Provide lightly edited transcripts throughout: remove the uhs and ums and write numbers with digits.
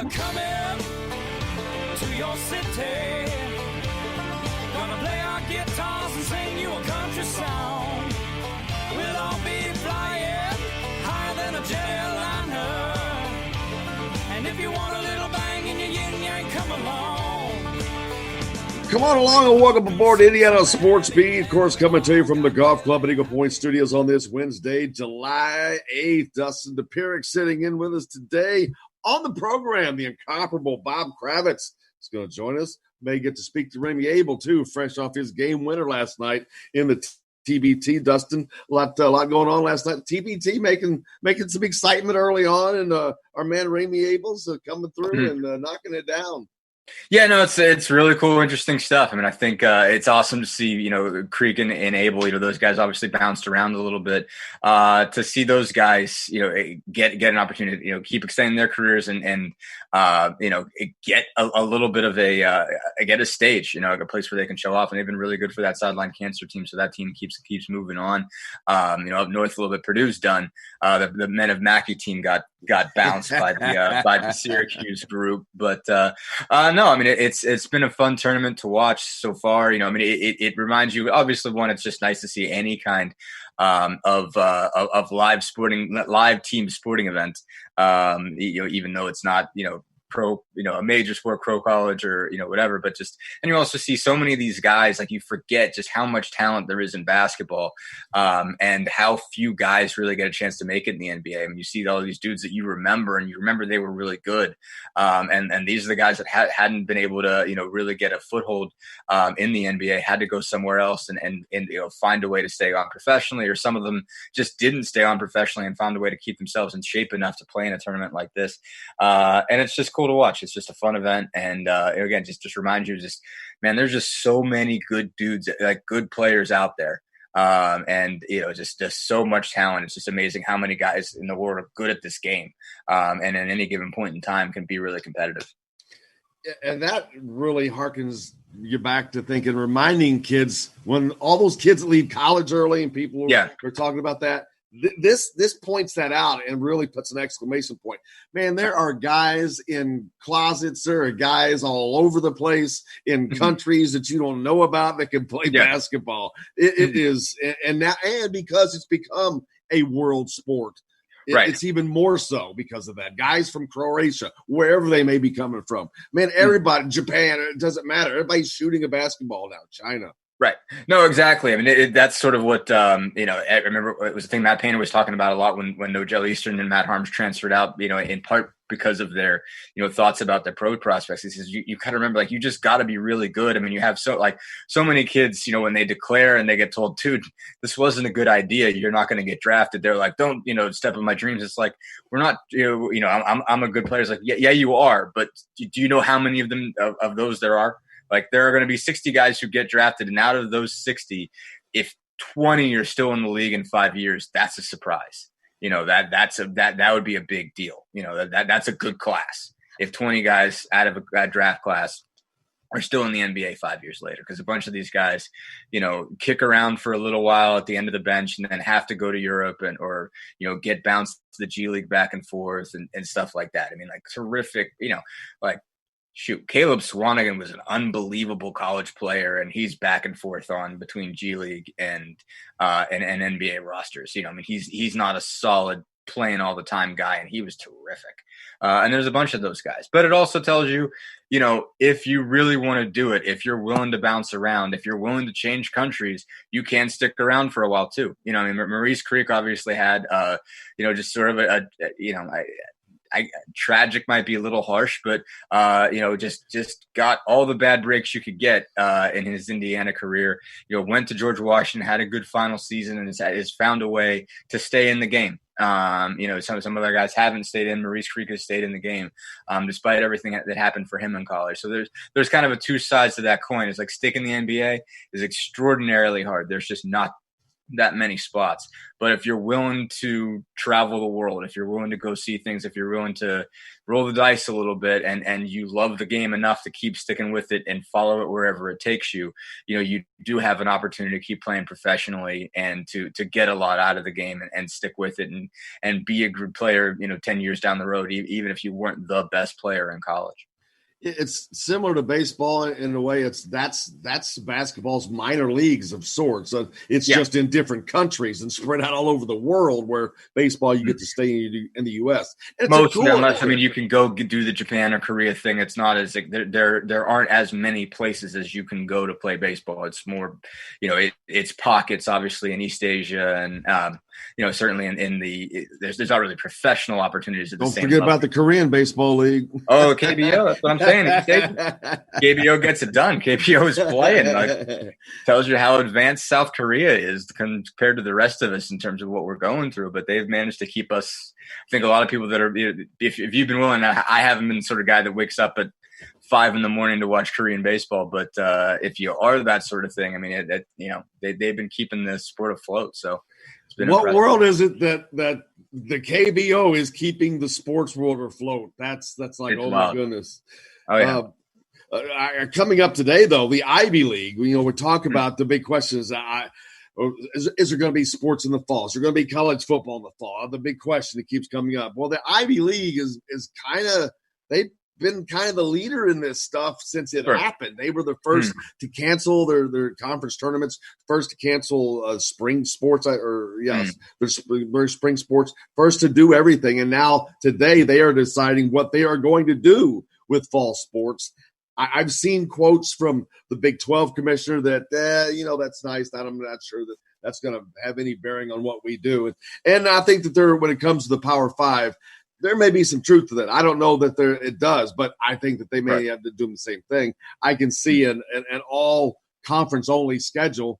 we're coming to your city. Gonna play our guitars and sing you a country song. We'll all be flying higher than a jetliner. And if you want a little bang in your yin yang, come along. Come on along and welcome aboard Indiana Sports Beat. Of course, coming to you from the Golf Club at Eagle Point Studios on this Wednesday, July 8th. Dustin DePirick sitting in with us today on the program. The incomparable Bob Kravitz is going to join us. May get to speak to Remy Abel, too, fresh off his game winner last night in the TBT. Dustin, a lot going on last night. TBT making some excitement early on, and our man Remy Abel's coming through and knocking it down. Yeah, no, it's really cool, interesting stuff. I mean, I think it's awesome to see, Creek and Abel, those guys obviously bounced around a little bit. To see those guys, get an opportunity, keep extending their careers and get a little bit of get a stage, a place where they can show off. And they've been really good for that sideline cancer team. So that team keeps moving on. Up north a little bit, Purdue's done. The Men of Mackey team got bounced by the Syracuse group, but no, I mean, it's been a fun tournament to watch so far. It reminds you, obviously, one, it's just nice to see any kind of live team sporting event. Even though it's not, pro, a major sport, pro college or, whatever, but and you also see so many of these guys, like you forget just how much talent there is in basketball, and how few guys really get a chance to make it in the NBA. I mean, you see all these dudes that you remember and you remember they were really good. And these are the guys that hadn't been able to, really get a foothold, in the NBA, had to go somewhere else and find a way to stay on professionally, or some of them just didn't stay on professionally and found a way to keep themselves in shape enough to play in a tournament like this. And it's just cool to watch. It's just a fun event, and again, just remind you, man, there's just so many good dudes, like good players out there, and just so much talent. It's just amazing how many guys in the world are good at this game, and at any given point in time can be really competitive. And that really harkens you back to reminding kids when all those kids leave college early, and people are talking about that. This points that out and really puts an exclamation point. Man, there are guys in closets. There are guys all over the place in countries that you don't know about that can play basketball. It is, and because it's become a world sport, it's even more so because of that. Guys from Croatia, wherever they may be coming from. Man, everybody, Japan, it doesn't matter. Everybody's shooting a basketball now. China. Right. No, exactly. I mean, that's sort of what, I remember it was a thing Matt Painter was talking about a lot when Nogel Eastern and Matt Harms transferred out, in part because of their, thoughts about their pro prospects. He says, you kind of remember, you just got to be really good. I mean, you have so many kids, when they declare and they get told, dude, this wasn't a good idea, you're not going to get drafted. They're like, don't, step on my dreams. It's like, we're not, I'm a good player. It's like, yeah, you are. But do you know how many of them, of those there are? Like, there are going to be 60 guys who get drafted, and out of those 60, if 20 are still in the league in 5 years, that's a surprise. That would be a big deal. That's a good class. If 20 guys out of a draft class are still in the NBA 5 years later, because a bunch of these guys, kick around for a little while at the end of the bench and then have to go to Europe or get bounced to the G League back and forth and stuff like that. I mean, terrific, shoot, Caleb Swanigan was an unbelievable college player, and he's back and forth on between G League and NBA rosters. He's not a solid playing all the time guy, and he was terrific. And there's a bunch of those guys. But it also tells you, if you really want to do it, if you're willing to bounce around, if you're willing to change countries, you can stick around for a while too. Maurice Creek obviously had, just sort of tragic might be a little harsh, but just got all the bad breaks you could get in his Indiana career. Went to George Washington, had a good final season, and has found a way to stay in the game. Some other guys haven't stayed in. Maurice Creek has stayed in the game, despite everything that happened for him in college. So there's kind of a two sides to that coin. It's like sticking the NBA is extraordinarily hard. There's just not that many spots. But if you're willing to travel the world, if you're willing to go see things, if you're willing to roll the dice a little bit and you love the game enough to keep sticking with it and follow it wherever it takes you, you do have an opportunity to keep playing professionally and to get a lot out of the game and stick with it and be a good player, 10 years down the road, even if you weren't the best player in college. It's similar to baseball in a way. That's basketball's minor leagues of sorts. It's just in different countries and spread out all over the world. Where baseball, you get to stay in the U.S. Mostly, unless you can go do the Japan or Korea thing. It's not as there aren't as many places as you can go to play baseball. It's more, it's pockets, obviously in East Asia and certainly in the there's not really professional opportunities at the same level. Don't forget about the Korean Baseball League. Oh, KBO. That's what I'm saying. KBO gets it done. KBO is playing. Tells you how advanced South Korea is compared to the rest of us in terms of what we're going through. But they've managed to keep us. I think a lot of people that are, if you've been willing, I haven't been the sort of guy that wakes up at 5 a.m. to watch Korean baseball. But if you are that sort of thing, I mean, they've been keeping the sport afloat. So. What impressive. World is it that the KBO is keeping the sports world afloat? That's like, it's my goodness. Oh, yeah. Coming up today, though, the Ivy League, we're talking about the big questions. Is there going to be sports in the fall? Is there going to be college football in the fall? The big question that keeps coming up. Well, the Ivy League is kind of – they've been kind of the leader in this stuff since it happened. They were the first to cancel their conference tournaments, first to cancel spring sports, their spring sports, first to do everything. And now today they are deciding what they are going to do with fall sports. I've seen quotes from the Big 12 commissioner that, that's nice. I'm not sure that that's going to have any bearing on what we do. And I think that when it comes to the Power Five, there may be some truth to that. I don't know that it does, but I think that they may have to do the same thing. I can see an all conference only schedule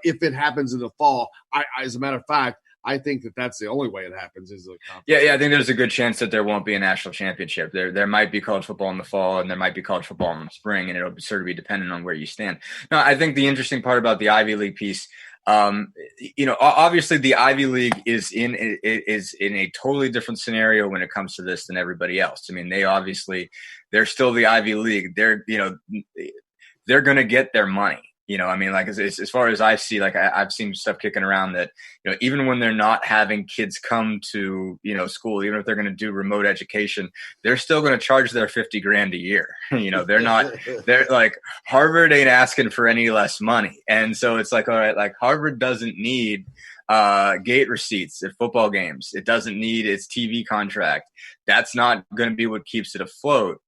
if it happens in the fall. As a matter of fact, I think that that's the only way it happens is a conference. Yeah, I think there's a good chance that there won't be a national championship. There might be college football in the fall and there might be college football in the spring, and it'll sort of be dependent on where you stand. Now, I think the interesting part about the Ivy League piece, obviously the Ivy League is in a totally different scenario when it comes to this than everybody else. I mean, they're still the Ivy League. They're going to get their money. As far as I see, I've seen stuff kicking around that, even when they're not having kids come to, school, even if they're going to do remote education, they're still going to charge their $50,000 a year. They're like, Harvard ain't asking for any less money. And so it's like, all right, like Harvard doesn't need gate receipts at football games. It doesn't need its TV contract. That's not going to be what keeps it afloat.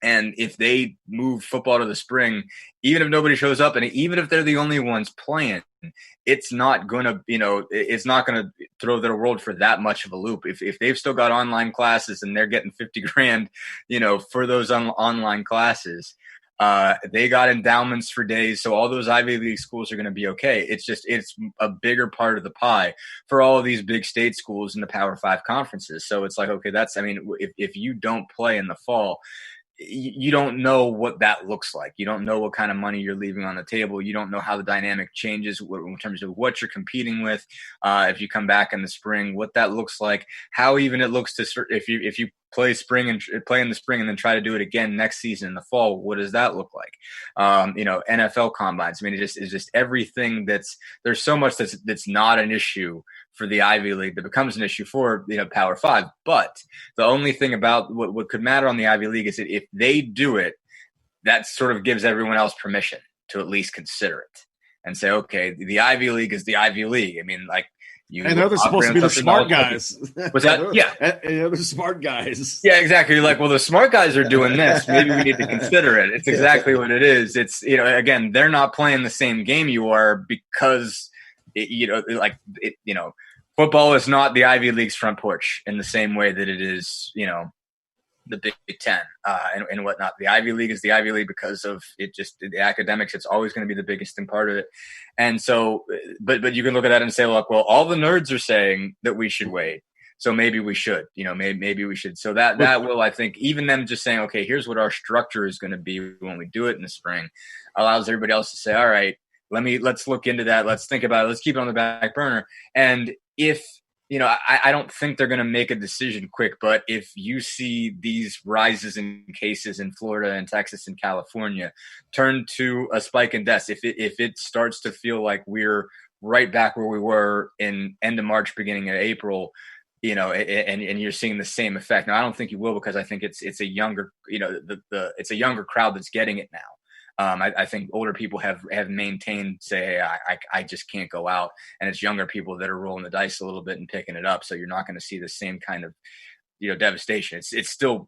And if they move football to the spring, even if nobody shows up and even if they're the only ones playing, it's not going to throw their world for that much of a loop. If they've still got online classes and they're getting $50,000, for those online classes, they got endowments for days. So all those Ivy League schools are going to be okay. It's a bigger part of the pie for all of these big state schools in the Power 5 conferences. So it's like, okay, if you don't play in the fall, you don't know what that looks like. You don't know what kind of money you're leaving on the table. You don't know how the dynamic changes in terms of what you're competing with. If you come back in the spring, what that looks like, how even it looks to if you play in the spring and then try to do it again next season in the fall, what does that look like? NFL combines. I mean, it's just everything there's so much that's not an issue for the Ivy League that becomes an issue for Power 5. But the only thing about what could matter on the Ivy League is that if they do it, that sort of gives everyone else permission to at least consider it and say, okay, the Ivy League is the Ivy League. I mean, like, and they're supposed to be the smart guys. Was that? Yeah. And they're the smart guys. Yeah, exactly. You're like, well, the smart guys are doing this. Maybe we need to consider it. It's exactly what it is. It's, again, they're not playing the same game you are because, football is not the Ivy League's front porch in the same way that it is, the Big Ten and whatnot. The Ivy League is the Ivy League because of the academics. It's always going to be the biggest thing part of it. And so, but you can look at that and say, look, well, all the nerds are saying that we should wait. So maybe we should, maybe we should. So that will, I think, even them just saying, okay, here's what our structure is going to be when we do it in the spring, allows everybody else to say, all right, let's look into that. Let's think about it. Let's keep it on the back burner. And if, I don't think they're going to make a decision quick, but if you see these rises in cases in Florida and Texas and California turn to a spike in deaths, if it starts to feel like we're right back where we were in end of March, beginning of April, and you're seeing the same effect. Now, I don't think you will, because I think it's a younger, it's a younger crowd that's getting it now. I think older people have maintained, say, hey, I just can't go out. And it's younger people that are rolling the dice a little bit and picking it up. So you're not going to see the same kind of, devastation. It's still,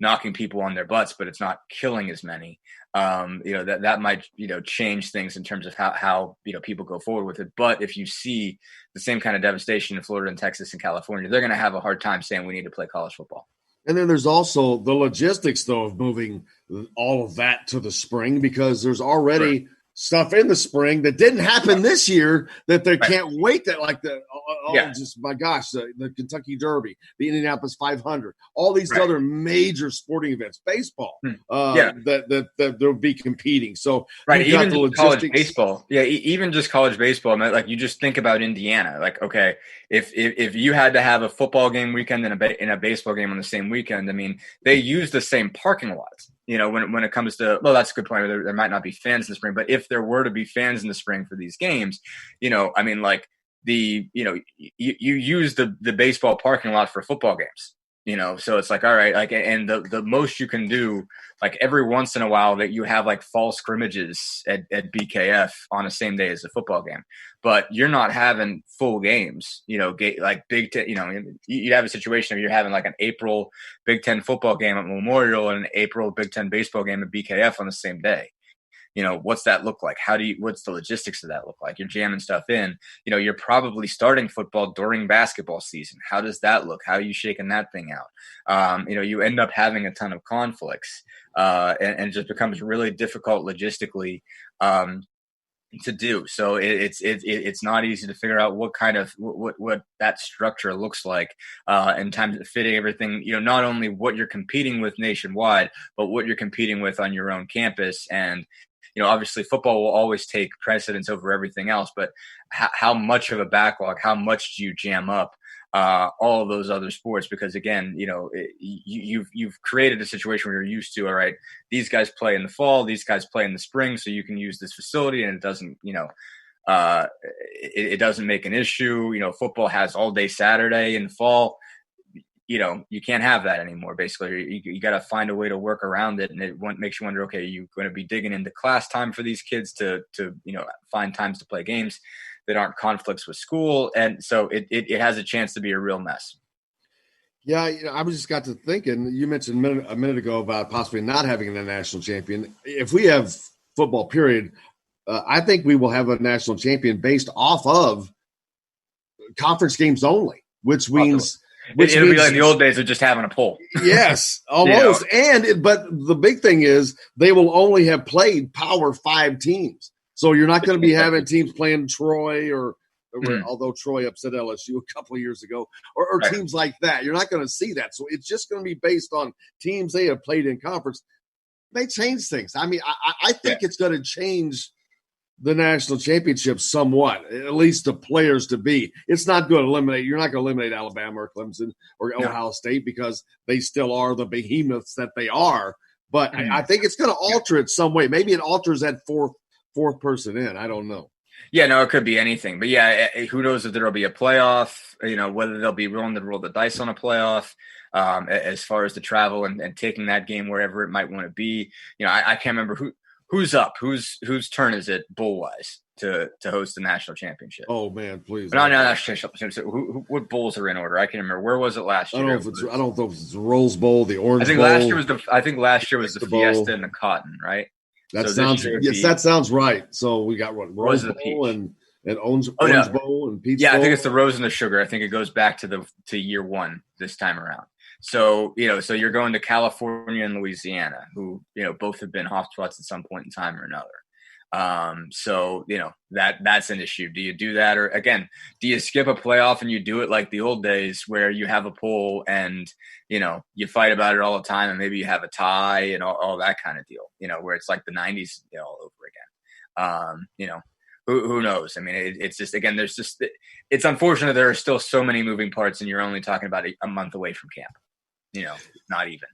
knocking people on their butts, but it's not killing as many. That might, change things in terms of how people go forward with it. But if you see the same kind of devastation in Florida and Texas and California, they're going to have a hard time saying we need to play college football. And then there's also the logistics, though, of moving all of that to the spring, because there's already stuff in the spring that didn't happen this year that they can't wait. That my gosh, the Kentucky Derby, the Indianapolis 500, all these other major sporting events, baseball, that they'll be competing. So even the college baseball, even just college baseball. Like, you just think about Indiana. Like, okay, if you had to have a football game weekend and a baseball game on the same weekend, I mean, they use the same parking lots. When it comes to, well, that's a good point. There might not be fans in the spring, but if there were to be fans in the spring for these games, you use the baseball parking lot for football games. So it's like, all right, like, and the most you can do, like, every once in a while, that you have like fall scrimmages at BKF on the same day as the football game, but you're not having full games, like Big Ten, you'd have a situation where you're having like an April Big Ten football game at Memorial and an April Big Ten baseball game at BKF on the same day. What's that look like? What's the logistics of that look like? You're jamming stuff in, you're probably starting football during basketball season. How does that look? How are you shaking that thing out? You end up having a ton of conflicts, and it just becomes really difficult logistically, to do. So it's not easy to figure out what kind of, what that structure looks like, in terms of fitting everything, not only what you're competing with nationwide, but what you're competing with on your own campus. And, obviously football will always take precedence over everything else, but how much of a backlog, how much do you jam up all of those other sports? Because again, you've created a situation where you're used to, all right, these guys play in the fall, these guys play in the spring, so you can use this facility, and it doesn't, it doesn't make an issue. Football has all day Saturday in the fall. You can't have that anymore. Basically, you got to find a way to work around it, and it makes you wonder, okay, you're going to be digging into class time for these kids to find times to play games that aren't conflicts with school, and so it has a chance to be a real mess. Yeah, I just got to thinking. You mentioned a minute ago about possibly not having a national champion. If we have football, period, I think we will have a national champion based off of conference games only, which means. It'll be like the old days of just having a poll. Yes, almost. But the big thing is they will only have played Power 5 teams. So you're not going to be having teams playing Troy or although Troy upset LSU a couple of years ago, or teams like that. You're not going to see that. So it's just going to be based on teams they have played in conference. They change things. I mean, I think it's going to change the national championship somewhat, at least the players to be. It's not going to eliminate – you're not going to eliminate Alabama or Clemson or Ohio State, because they still are the behemoths that they are. But I think it's going to alter it some way. Maybe it alters that fourth person in. I don't know. Yeah, no, it could be anything. But, who knows if there will be a playoff, whether they'll be willing to roll the dice on a playoff, as far as the travel and taking that game wherever it might want to be. I can't remember who's up, whose turn is it bowl-wise to host the national championship. Oh, man, please. No, national championship. What bowls are in order? I can't remember. Where was it last year? I don't know if it's the Rose Bowl, the Orange Bowl. I think last year was the Fiesta and the Cotton, right? That sounds right. So we got Rose Bowl and Orange Bowl and Peach Bowl. I think it's the Rose and the Sugar. I think it goes back to year one this time around. So, so you're going to California and Louisiana, who, both have been hotspots at some point in time or another. So, that's an issue. Do you do that? Or again, do you skip a playoff and you do it like the old days where you have a poll and, you fight about it all the time and maybe you have a tie and all that kind of deal, where it's like the 90s all over again. Who knows? I mean, it's just, again, it's unfortunate there are still so many moving parts, and you're only talking about a month away from camp, not even.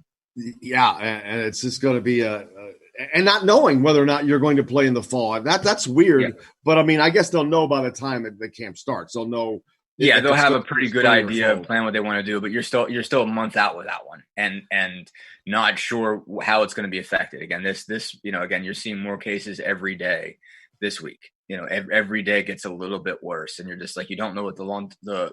Yeah, and it's just going to be and not knowing whether or not you're going to play in the fall. That's weird. Yeah. But I mean, I guess they'll know by the time that the camp starts. They'll know. Yeah, they'll have a pretty good idea of plan what they want to do, but you're still a month out with that one, and not sure how it's going to be affected. Again, again, you're seeing more cases every day this week. Every day gets a little bit worse, and you're just like, you don't know what the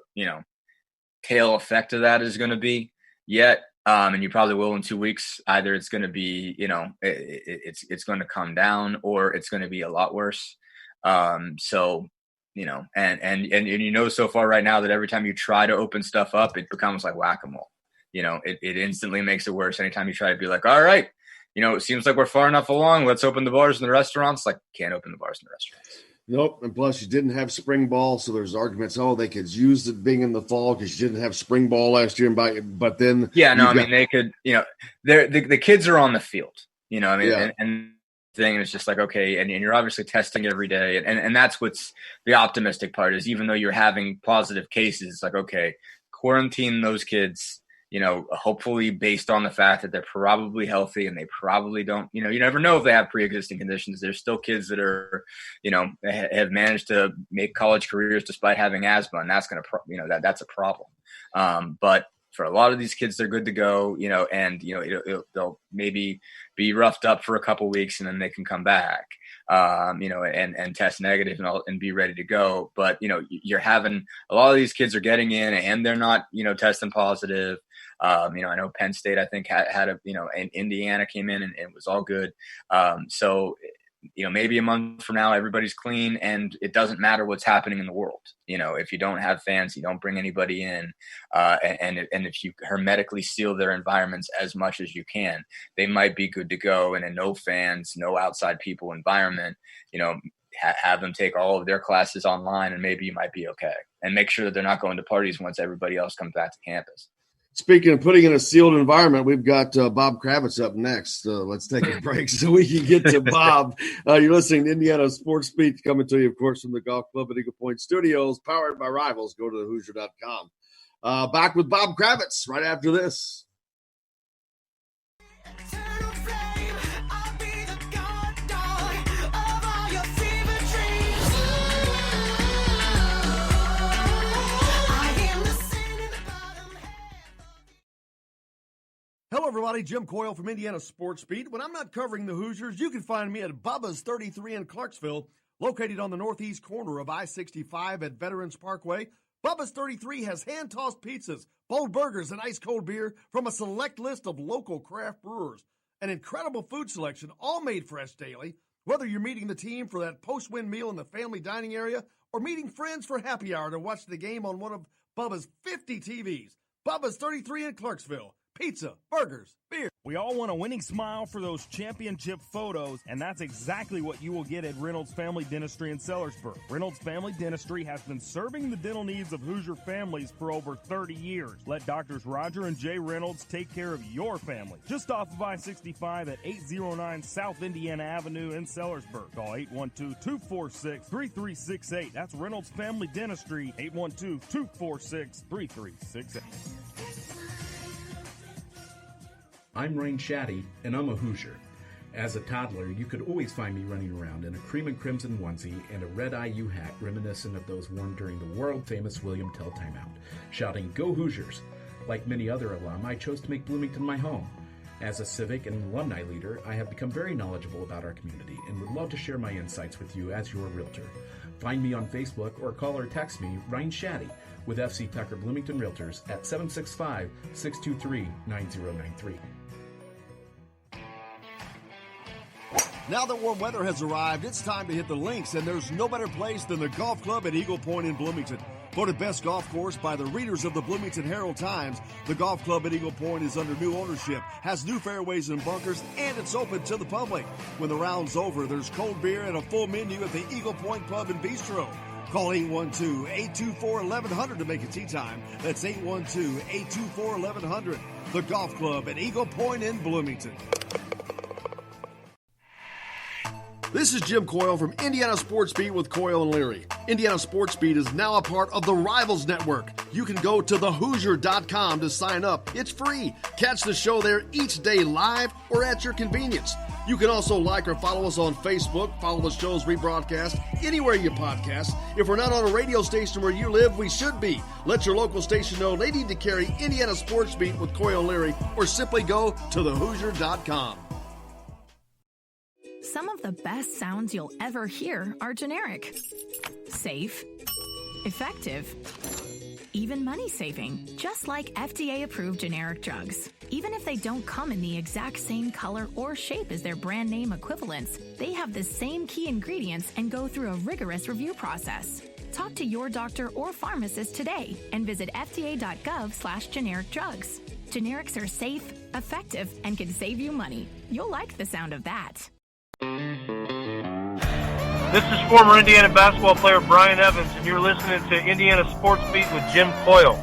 tail effect of that is going to be yet. And you probably will in 2 weeks. Either it's going to be, it's going to come down, or it's going to be a lot worse. So, and so far right now that every time you try to open stuff up, it becomes like whack-a-mole. It instantly makes it worse. Anytime you try to be like, all right, it seems like we're far enough along. Let's open the bars and the restaurants. Like, can't open the bars and the restaurants. Nope. And plus you didn't have spring ball. So there's arguments. Oh, they could use it being in the fall because you didn't have spring ball last year. But then. Yeah, no, they could, the kids are on the field, and thing. And it's just like, okay. And you're obviously testing every day. And that's what's the optimistic part is, even though you're having positive cases, it's like, okay, quarantine those kids, hopefully based on the fact that they're probably healthy and they probably don't, you never know if they have pre-existing conditions. There's still kids that are, have managed to make college careers despite having asthma. And that's going to, that's a problem. But for a lot of these kids, they're good to go, and, they'll maybe be roughed up for a couple weeks and then they can come back, and test negative and be ready to go. But, you're having a lot of these kids are getting in and they're not, testing positive. I know Penn State, I think had and Indiana came in and it was all good. So, maybe a month from now, everybody's clean and it doesn't matter what's happening in the world. If you don't have fans, you don't bring anybody in, and if you hermetically seal their environments as much as you can, they might be good to go. And a no fans, no outside people environment, have them take all of their classes online, and maybe you might be okay. And make sure that they're not going to parties once everybody else comes back to campus. Speaking of putting in a sealed environment, we've got Bob Kravitz up next. Let's take a break so we can get to Bob. You're listening to Indiana Sports Beat, coming to you, of course, from the Golf Club at Eagle Point Studios, powered by Rivals. Go to thehoosier.com. Back with Bob Kravitz right after this. Hello, everybody. Jim Coyle from Indiana Sports Beat. When I'm not covering the Hoosiers, you can find me at Bubba's 33 in Clarksville, located on the northeast corner of I-65 at Veterans Parkway. Bubba's 33 has hand-tossed pizzas, bold burgers, and ice-cold beer from a select list of local craft brewers. An incredible food selection, all made fresh daily. Whether you're meeting the team for that post-win meal in the family dining area or meeting friends for happy hour to watch the game on one of Bubba's 50 TVs. Bubba's 33 in Clarksville. Pizza, burgers, beer. We all want a winning smile for those championship photos, and that's exactly what you will get at Reynolds Family Dentistry in Sellersburg. Reynolds Family Dentistry has been serving the dental needs of Hoosier families for over 30 years. Let Doctors Roger and Jay Reynolds take care of your family. Just off of I-65 at 809 South Indiana Avenue in Sellersburg. Call 812-246-3368. That's Reynolds Family Dentistry, 812-246-3368. I'm Ryan Shaddy, and I'm a Hoosier. As a toddler, you could always find me running around in a cream and crimson onesie and a red IU hat reminiscent of those worn during the world-famous William Tell timeout, shouting, "Go Hoosiers!" Like many other alum, I chose to make Bloomington my home. As a civic and alumni leader, I have become very knowledgeable about our community and would love to share my insights with you as your realtor. Find me on Facebook or call or text me, Ryan Shaddy, with FC Tucker Bloomington Realtors at 765-623-9093. Now that warm weather has arrived, it's time to hit the links, and there's no better place than the Golf Club at Eagle Point in Bloomington. Voted best golf course by the readers of the Bloomington Herald-Times, the Golf Club at Eagle Point is under new ownership, has new fairways and bunkers, and it's open to the public. When the round's over, there's cold beer and a full menu at the Eagle Point Pub and Bistro. Call 812-824-1100 to make a tee time. That's 812-824-1100. The Golf Club at Eagle Point in Bloomington. This This is Jim Coyle from Indiana Sports Beat with Coyle and Leary. Indiana Sports Beat is now a part of the Rivals Network. You can go to thehoosier.com to sign up. It's free. Catch the show there each day live or at your convenience. You can also like or follow us on Facebook, follow the show's rebroadcast anywhere you podcast. If we're not on a radio station where you live, we should be. Let your local station know they need to carry Indiana Sports Beat with Coyle and Leary, or simply go to thehoosier.com. Some of the best sounds you'll ever hear are generic, safe, effective, even money-saving, just like FDA-approved generic drugs. Even if they don't come in the exact same color or shape as their brand name equivalents, they have the same key ingredients and go through a rigorous review process. Talk to your doctor or pharmacist today and visit fda.gov/generic drugs. Generics are safe, effective, and can save you money. You'll like the sound of that. This is former Indiana basketball player Brian Evans, and you're listening to Indiana Sports Beat with Jim Coyle.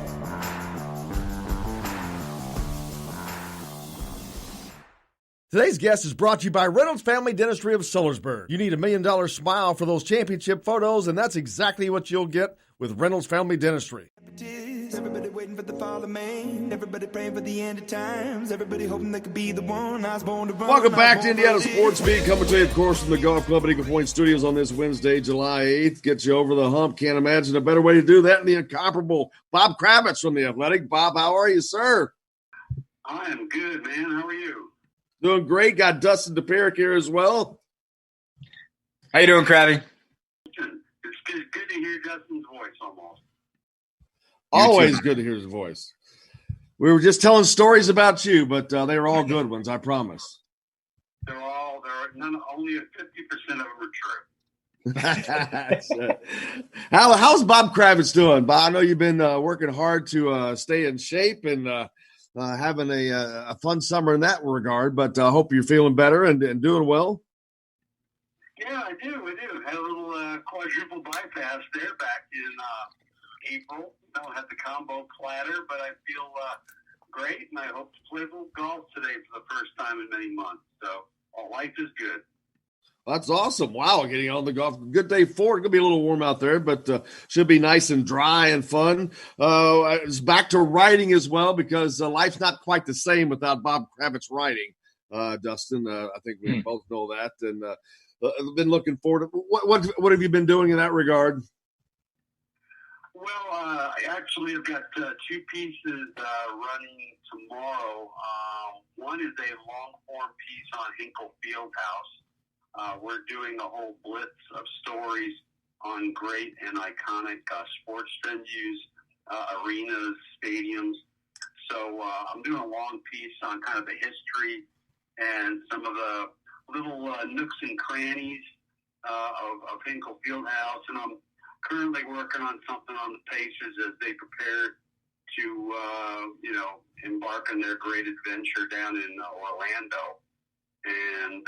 Today's guest is brought to you by Reynolds Family Dentistry of Sellersburg. You need $1 million smile for those championship photos, and that's exactly what you'll get with Reynolds Family Dentistry. Everybody waiting for the fall of man. Everybody praying for the end of times. Everybody hoping they could be the one. I was born to run. Welcome back to Indiana Sports Beat, coming to you, of course, from the Golf Club at Eagle Point Studios on this Wednesday, July 8th. Get you over the hump. Can't imagine a better way to do that than the incomparable Bob Kravitz from The Athletic. Bob, how are you, sir? I am good, man. How are you? Doing great. Got Dustin DePerick here as well. How you doing, Kravy? It's good to hear Dustin's voice almost. Always good to hear his voice. We were just telling stories about you, but they were all good ones, I promise. Only 50% of them are true. How's Bob Kravitz doing? Bob, I know you've been working hard to stay in shape and having a fun summer in that regard, but I hope you're feeling better and doing well. Yeah, I do. Had a little quadruple bypass there back in April. Don't have the combo platter, but I feel great, and I hope to play a little golf today for the first time in many months. So life is good. That's awesome. Wow, getting on the golf. Good day for it. Going to be a little warm out there, but should be nice and dry and fun. It's back to writing as well, because life's not quite the same without Bob Kravitz writing, Dustin. I think we both know that. And I've been looking forward to what have you been doing in that regard? Well, actually, I've got two pieces running tomorrow. One is a long-form piece on Hinkle Fieldhouse. We're doing a whole blitz of stories on great and iconic sports venues, arenas, stadiums. So I'm doing a long piece on kind of the history and some of the little nooks and crannies of Hinkle Fieldhouse. And I'm currently working on something on the Pacers as they prepare to, embark on their great adventure down in Orlando. And,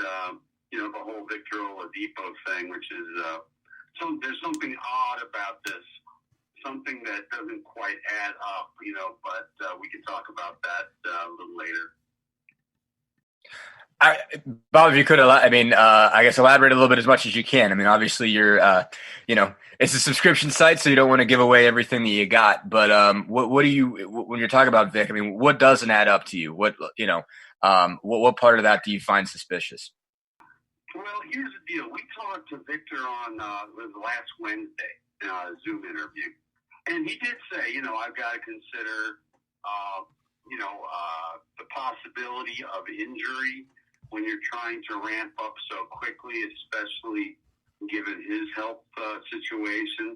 the whole Victor Oladipo thing, which is there's something odd about this, something that doesn't quite add up, but we can talk about that a little later. Bob, if you could, I guess elaborate a little bit as much as you can. I mean, obviously you're, it's a subscription site, so you don't want to give away everything that you got. But what do you, when you're talking about Vic, I mean, what doesn't add up to you? What part of that do you find suspicious? Well, here's the deal. We talked to Victor on last Wednesday, Zoom interview, and he did say, I've got to consider, the possibility of injury when you're trying to ramp up so quickly, especially given his health situation.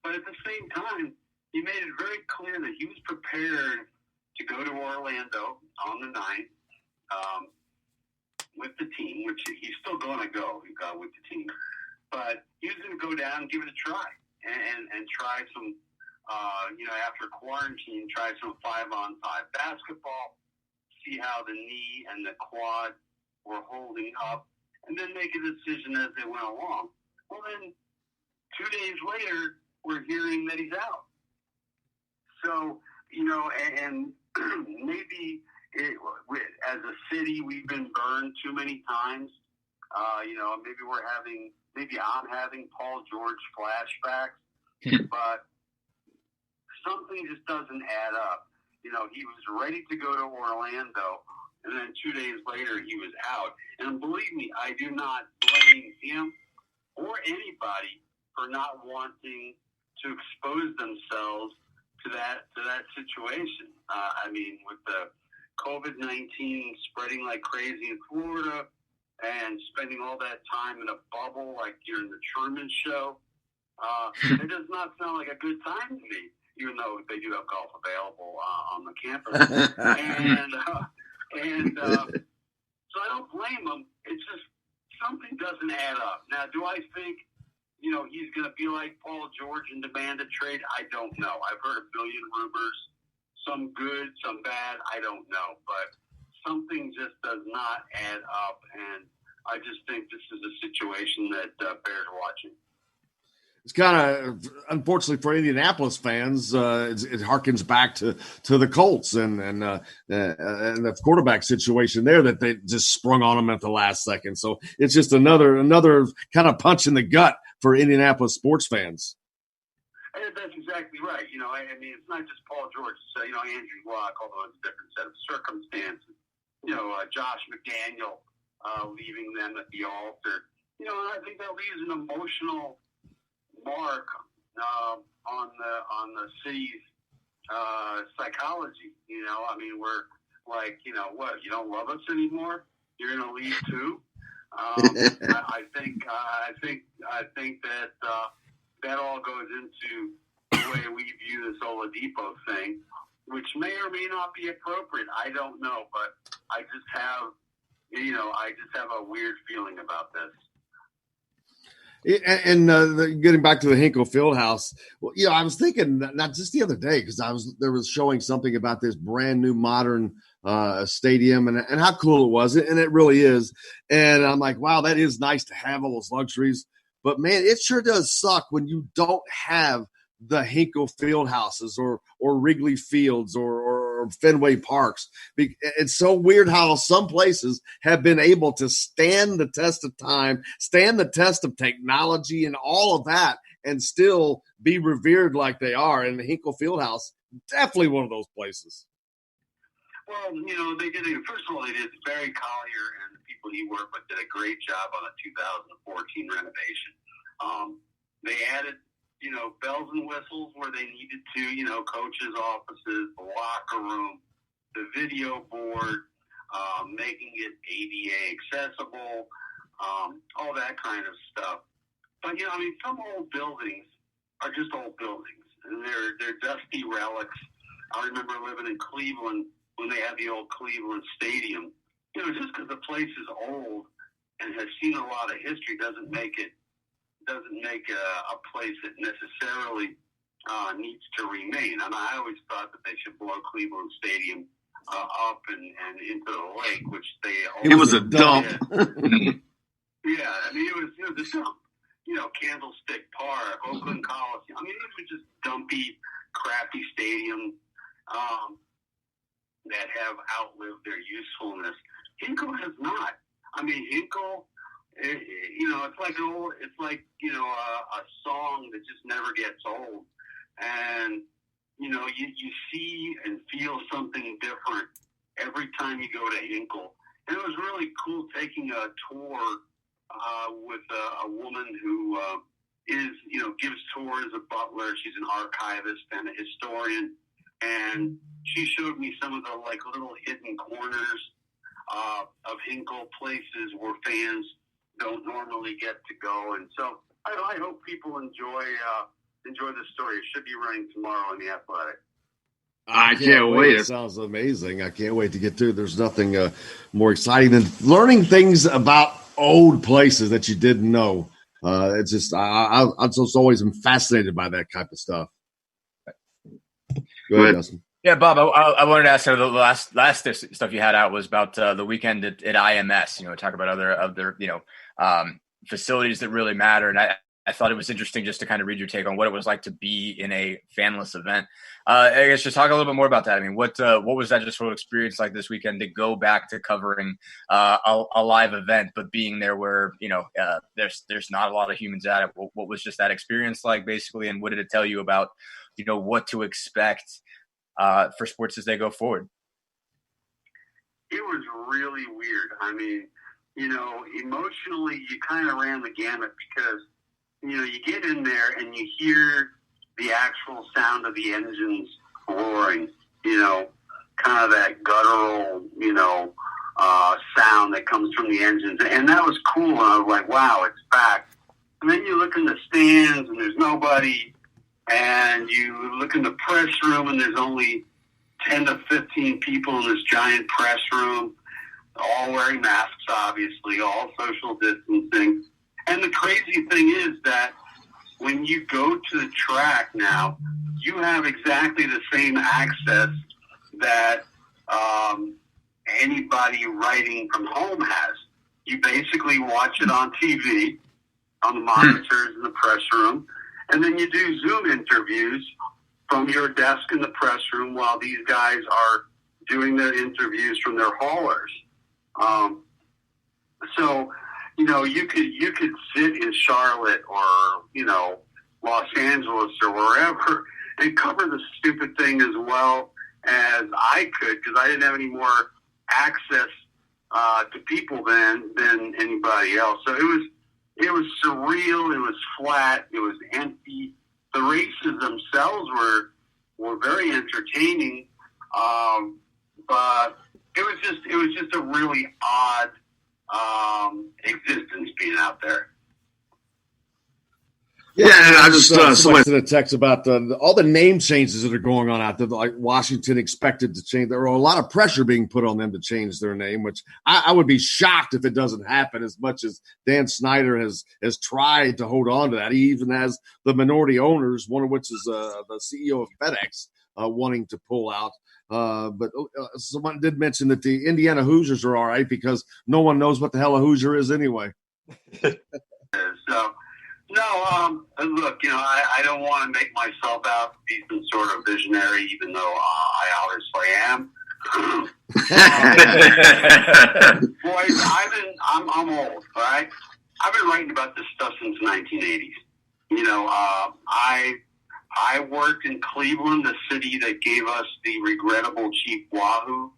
But at the same time, he made it very clear that he was prepared to go to Orlando on the 9th with the team, which he's still going to go with the team. But he was going to go down and give it a try and try some, after quarantine, try some 5-on-5 basketball, see how the knee and the quad were holding up, and then make a decision as they went along. Well, then 2 days later, we're hearing that he's out. So, and maybe as a city, we've been burned too many times Maybe I'm having Paul George flashbacks, but something just doesn't add up. He was ready to go to Orlando, and then 2 days later he was out. And believe me, I do not blame him or anybody for not wanting to expose themselves to that situation. With the COVID-19 spreading like crazy in Florida and spending all that time in a bubble like you're in the Truman Show, it does not sound like a good time to me, even though they do have golf available on the campus. So I don't blame them. It's just something doesn't add up. Now, do I think he's going to be like Paul George and demand a trade? I don't know. I've heard a billion rumors, some good, some bad. I don't know. But something just does not add up, and I just think this is a situation that bears watching. It's kind of, unfortunately for Indianapolis fans, it harkens back to the Colts and the quarterback situation there that they just sprung on them at the last second. So it's just another kind of punch in the gut for Indianapolis sports fans. And that's exactly right. It's not just Paul George. It's, Andrew Luck, although it's a different set of circumstances. Josh McDaniel leaving them at the altar. And I think that leaves an emotional mark on the city's psychology. We're like, what? You don't love us anymore? You're going to leave too? I think that that all goes into the way we view this Oladipo thing, which may or may not be appropriate. I don't know, but I just have a weird feeling about this. And getting back to the Hinkle Fieldhouse, well, I was thinking not just the other day because there was showing something about this brand new modern stadium and how cool it was, and it really is. And I'm like, wow, that is nice to have all those luxuries. But man, it sure does suck when you don't have the Hinkle Fieldhouses or Wrigley Fields or Fenway Parks. It's so weird how some places have been able to stand the test of time, stand the test of technology and all of that, and still be revered like they are. And the Hinkle Fieldhouse, definitely one of those places. Well, they did it. First of all, they did. Barry Collier and the people he worked with did a great job on the 2014 renovation. They added bells and whistles where they needed to, coaches' offices, the locker room, the video board, making it ADA accessible, all that kind of stuff. But, some old buildings are just old buildings, and they're dusty relics. I remember living in Cleveland when they had the old Cleveland Stadium. Just because the place is old and has seen a lot of history doesn't make a place that necessarily needs to remain. And I always thought that they should blow Cleveland Stadium up and into the lake, which they it was a dump. Yeah, it was a dump. Candlestick Park, Oakland Coliseum. These were just dumpy, crappy stadiums that have outlived their usefulness. Hinkle has not. Hinkle. It's like a song that just never gets old, and you see and feel something different every time you go to Hinkle. And it was really cool taking a tour with a woman who gives tours, a butler. She's an archivist and a historian, and she showed me some of the little hidden corners of Hinkle, places where fans don't normally get to go. And so I hope people enjoy this story. It should be running tomorrow in The Athletic. I can't wait. It sounds amazing. I can't wait to get to it. There's nothing more exciting than learning things about old places that you didn't know. It's just I'm just always fascinated by that type of stuff. Go ahead, Dustin. Yeah, Bob, I wanted to ask you, the last stuff you had out was about the weekend at IMS. Talk about other facilities that really matter. And I thought it was interesting just to kind of read your take on what it was like to be in a fanless event. I guess just talk a little bit more about that. I mean, what was that just sort of experience like this weekend to go back to covering a live event, but being there where, there's not a lot of humans at it. What was just that experience like basically? And what did it tell you about, what to expect for sports as they go forward? It was really weird. I mean, emotionally you kind of ran the gamut because, you get in there and you hear the actual sound of the engines roaring, kind of that guttural, sound that comes from the engines. And that was cool. And I was like, wow, it's back. And then you look in the stands and there's nobody. And you look in the press room and there's only 10 to 15 people in this giant press room, all wearing masks, obviously, all social distancing. And the crazy thing is that when you go to the track now, you have exactly the same access that anybody writing from home has. You basically watch it on TV, on the monitors in the press room, and then you do Zoom interviews from your desk in the press room while these guys are doing their interviews from their haulers. So, you could sit in Charlotte or, Los Angeles or wherever and cover the stupid thing as well as I could because I didn't have any more access to people than anybody else. So it was surreal. It was flat. It was empty. The races themselves were very entertaining, but it was just a really odd existence being out there. Yeah, and I just someone sent a text about all the name changes that are going on out there. Like Washington expected to change. There were a lot of pressure being put on them to change their name, which I would be shocked if it doesn't happen. As much as Dan Snyder has tried to hold on to that, he even has the minority owners, one of which is the CEO of FedEx, wanting to pull out. But someone did mention that the Indiana Hoosiers are all right because no one knows what the hell a Hoosier is anyway. So. No, look, I don't want to make myself out to be some sort of visionary, even though I obviously am. Boys, I'm old, all right? I've been writing about this stuff since the 1980s. I worked in Cleveland, the city that gave us the regrettable Chief Wahoo.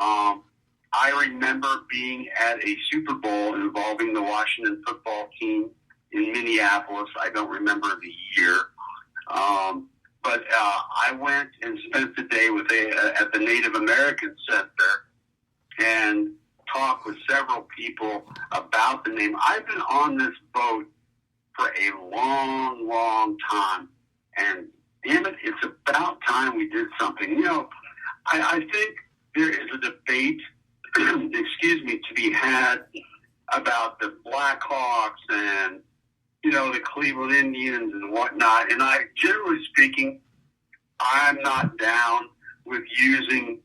I remember being at a Super Bowl involving the Washington football team in Minneapolis. I don't remember the year. But I went and spent the day at the Native American Center and talked with several people about the name. I've been on this boat for a long, long time. And damn it, it's about time we did something. I think there is a debate, to be had about the Blackhawks and the Cleveland Indians and whatnot. And generally speaking, I'm not down with using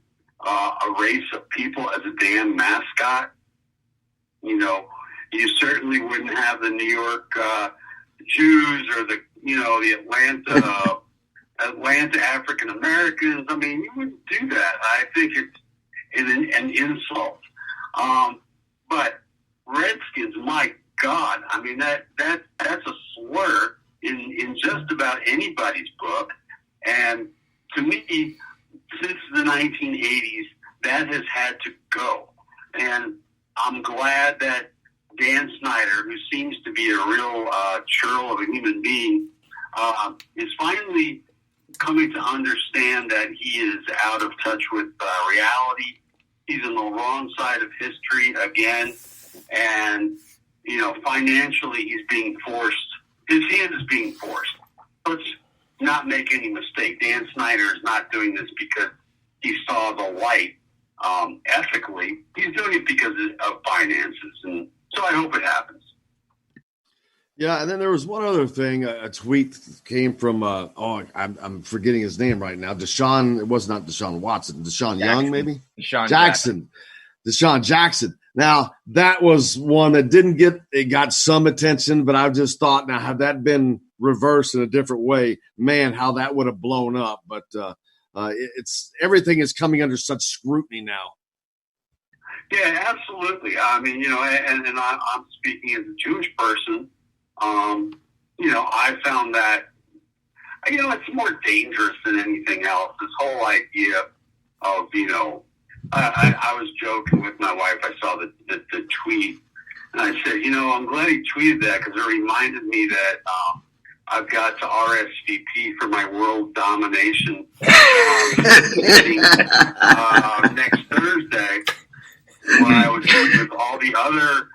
a race of people as a damn mascot. You certainly wouldn't have the New York Jews or the Atlanta African Americans. I mean, you wouldn't do that. I think it's an insult. But Redskins, my God, I mean that's a slur in just about anybody's book. And to me, since the 1980s, that has had to go. And I'm glad that Dan Snyder, who seems to be a real churl of a human being, is finally coming to understand that he is out of touch with reality. He's on the wrong side of history again. And financially, he's being forced. His hand is being forced. Let's not make any mistake. Dan Snyder is not doing this because he saw the light ethically. He's doing it because of finances. And so I hope it happens. Yeah, and then there was one other thing. A tweet came from, I'm forgetting his name right now. Deshaun, it was not Deshaun Watson. Deshaun Young, maybe? Deshaun Jackson. Deshaun Jackson. Now, that was one that it got some attention, but I just thought, now, had that been reversed in a different way, man, how that would have blown up. But it's everything is coming under such scrutiny now. Yeah, absolutely. I mean, and I'm speaking as a Jewish person. I found that, it's more dangerous than anything else. This whole idea of, I was joking with my wife. I saw the tweet, and I said, I'm glad he tweeted that because it reminded me that I've got to RSVP for my world domination meeting next Thursday, when I was with all the other